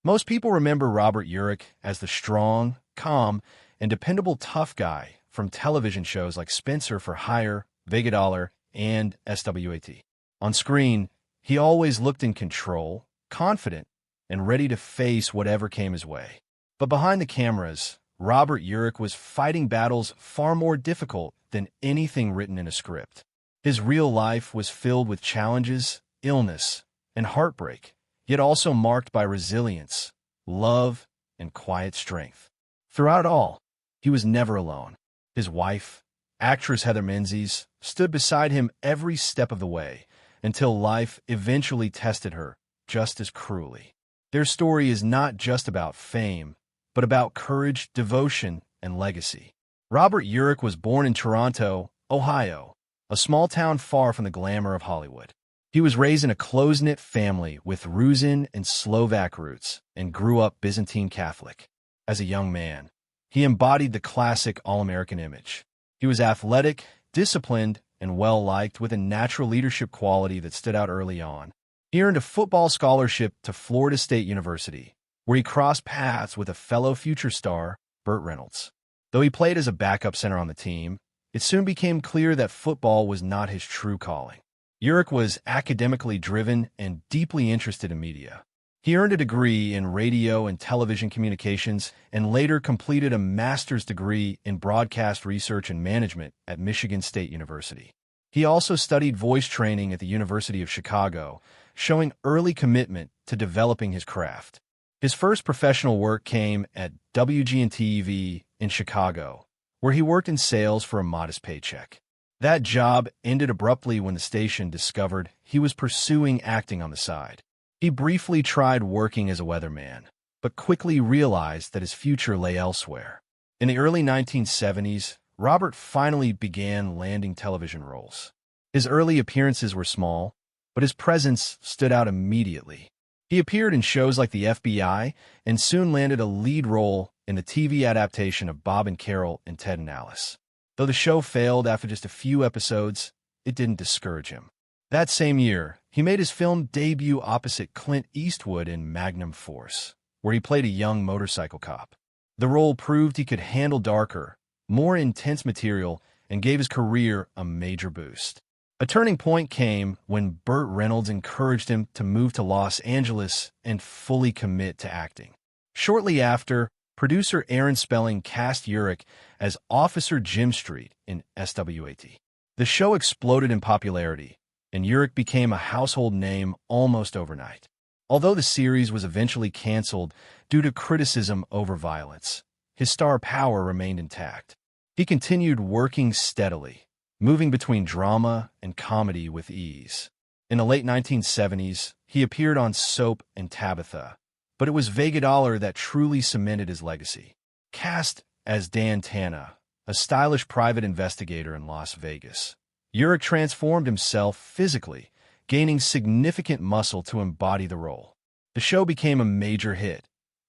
Most people remember Robert Urich as the strong, calm, and dependable tough guy from television shows like Spencer for Hire, Vegadollar, and SWAT. On screen, he always looked in control, confident, and ready to face whatever came his way. But behind the cameras, Robert Urich was fighting battles far more difficult than anything written in a script. His real life was filled with challenges, illness, and heartbreak, yet also marked by resilience, love, and quiet strength. Throughout it all, he was never alone. His wife, actress Heather Menzies, stood beside him every step of the way until life eventually tested her just as cruelly. Their story is not just about fame, but about courage, devotion, and legacy. Robert Urich was born in Toronto, Ohio, a small town far from the glamour of Hollywood. He was raised in a close-knit family with Rusyn and Slovak roots and grew up Byzantine Catholic. As a young man, he embodied the classic all-American image. He was athletic, disciplined, and well-liked with a natural leadership quality that stood out early on. He earned a football scholarship to Florida State University, where he crossed paths with a fellow future star, Burt Reynolds. Though he played as a backup center on the team, it soon became clear that football was not his true calling. Urich was academically driven and deeply interested in media. He earned a degree in radio and television communications and later completed a master's degree in broadcast research and management at Michigan State University. He also studied voice training at the University of Chicago, showing early commitment to developing his craft. His first professional work came at WGN-TV in Chicago, where he worked in sales for a modest paycheck. That job ended abruptly when the station discovered he was pursuing acting on the side. He briefly tried working as a weatherman, but quickly realized that his future lay elsewhere. In the early 1970s, Robert finally began landing television roles. His early appearances were small, but his presence stood out immediately. He appeared in shows like The FBI and soon landed a lead role in the TV adaptation of Bob and Carol and Ted and Alice. Though the show failed after just a few episodes, it didn't discourage him. That same year, he made his film debut opposite Clint Eastwood in Magnum Force, where he played a young motorcycle cop. The role proved he could handle darker, more intense material and gave his career a major boost. A turning point came when Burt Reynolds encouraged him to move to Los Angeles and fully commit to acting. Shortly after, producer Aaron Spelling cast Urich as Officer Jim Street in SWAT. The show exploded in popularity, and Urich became a household name almost overnight. Although the series was eventually canceled due to criticism over violence, his star power remained intact. He continued working steadily, moving between drama and comedy with ease. In the late 1970s, he appeared on Soap and Tabitha, but it was Vegadollar that truly cemented his legacy. Cast as Dan Tana, a stylish private investigator in Las Vegas, Urich transformed himself physically, gaining significant muscle to embody the role. The show became a major hit,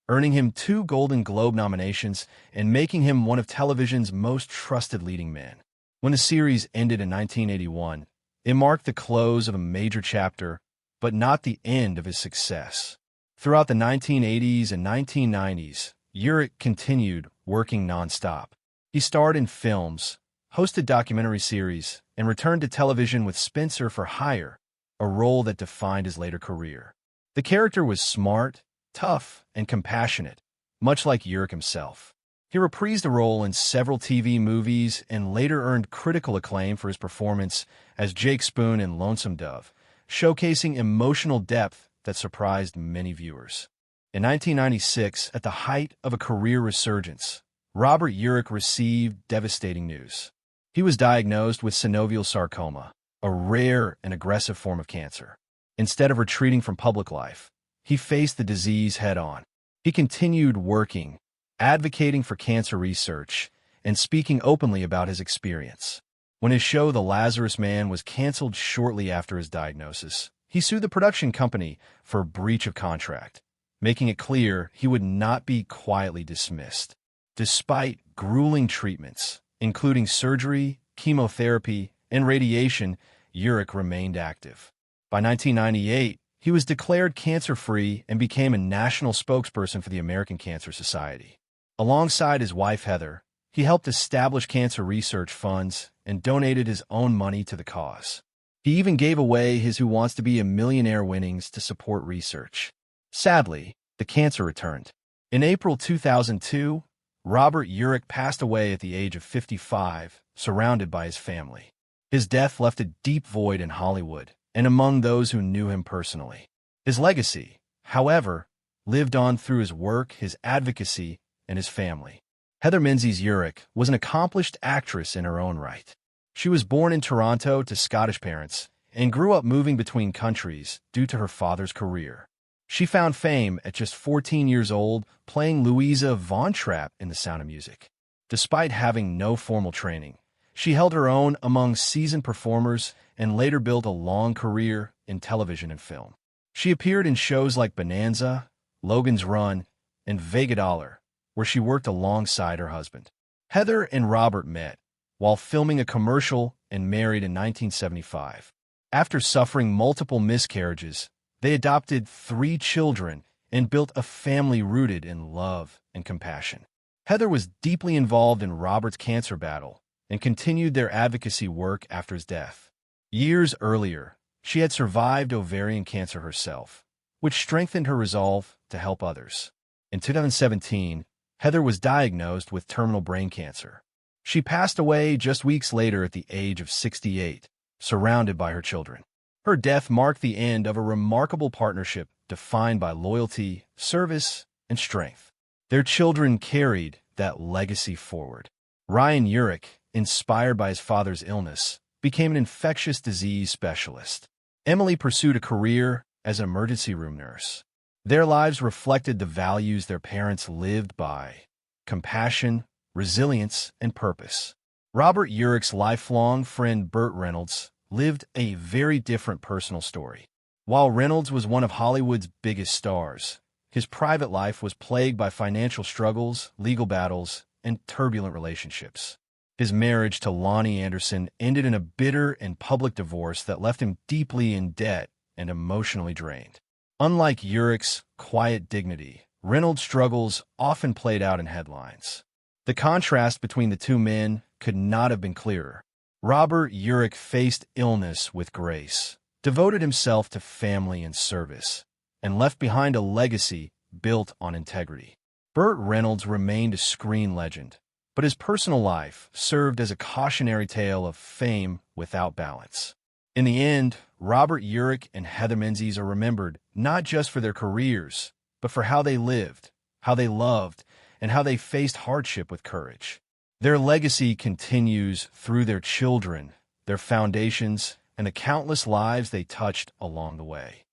earning him 2 Golden Globe nominations and making him one of television's most trusted leading men. When the series ended in 1981, it marked the close of a major chapter, but not the end of his success. Throughout the 1980s and 1990s, Urich continued working nonstop. He starred in films, hosted documentary series, and returned to television with Spencer for Hire, a role that defined his later career. The character was smart, tough, and compassionate, much like Urich himself. He reprised the role in several TV movies and later earned critical acclaim for his performance as Jake Spoon in Lonesome Dove, showcasing emotional depth that surprised many viewers. In 1996, at the height of a career resurgence, Robert Urich received devastating news. He was diagnosed with synovial sarcoma, a rare and aggressive form of cancer. Instead of retreating from public life, he faced the disease head-on. He continued working, advocating for cancer research, and speaking openly about his experience. When his show The Lazarus Man was canceled shortly after his diagnosis, he sued the production company for breach of contract, making it clear he would not be quietly dismissed. Despite grueling treatments, including surgery, chemotherapy, and radiation, Urich remained active. By 1998, he was declared cancer-free and became a national spokesperson for the American Cancer Society. Alongside his wife Heather, he helped establish cancer research funds and donated his own money to the cause. He even gave away his Who Wants to Be a Millionaire winnings to support research. Sadly, the cancer returned. In April 2002, Robert Urich passed away at the age of 55, surrounded by his family. His death left a deep void in Hollywood and among those who knew him personally. His legacy, however, lived on through his work, his advocacy, and his family. Heather Menzies Urich was an accomplished actress in her own right. She was born in Toronto to Scottish parents and grew up moving between countries due to her father's career. She found fame at just 14 years old playing Louisa Von Trapp in The Sound of Music. Despite having no formal training, she held her own among seasoned performers and later built a long career in television and film. She appeared in shows like Bonanza, Logan's Run, and Vegadollar, where she worked alongside her husband. Heather and Robert met while filming a commercial and married in 1975. After suffering multiple miscarriages, they adopted 3 children and built a family rooted in love and compassion. Heather was deeply involved in Robert's cancer battle and continued their advocacy work after his death. Years earlier, she had survived ovarian cancer herself, which strengthened her resolve to help others. In 2017, Heather was diagnosed with terminal brain cancer. She passed away just weeks later at the age of 68, surrounded by her children. Her death marked the end of a remarkable partnership defined by loyalty, service, and strength. Their children carried that legacy forward. Ryan Urich, inspired by his father's illness, became an infectious disease specialist. Emily pursued a career as an emergency room nurse. Their lives reflected the values their parents lived by: compassion, resilience, and purpose. Robert Urich's lifelong friend Burt Reynolds lived a very different personal story. While Reynolds was one of Hollywood's biggest stars, his private life was plagued by financial struggles, legal battles, and turbulent relationships. His marriage to Lonnie Anderson ended in a bitter and public divorce that left him deeply in debt and emotionally drained. Unlike Urich's quiet dignity, Reynolds' struggles often played out in headlines. The contrast between the two men could not have been clearer. Robert Urich faced illness with grace, devoted himself to family and service, and left behind a legacy built on integrity. Burt Reynolds remained a screen legend, but his personal life served as a cautionary tale of fame without balance. In the end, Robert Urich and Heather Menzies are remembered not just for their careers, but for how they lived, how they loved, and how they faced hardship with courage. Their legacy continues through their children, their foundations, and the countless lives they touched along the way.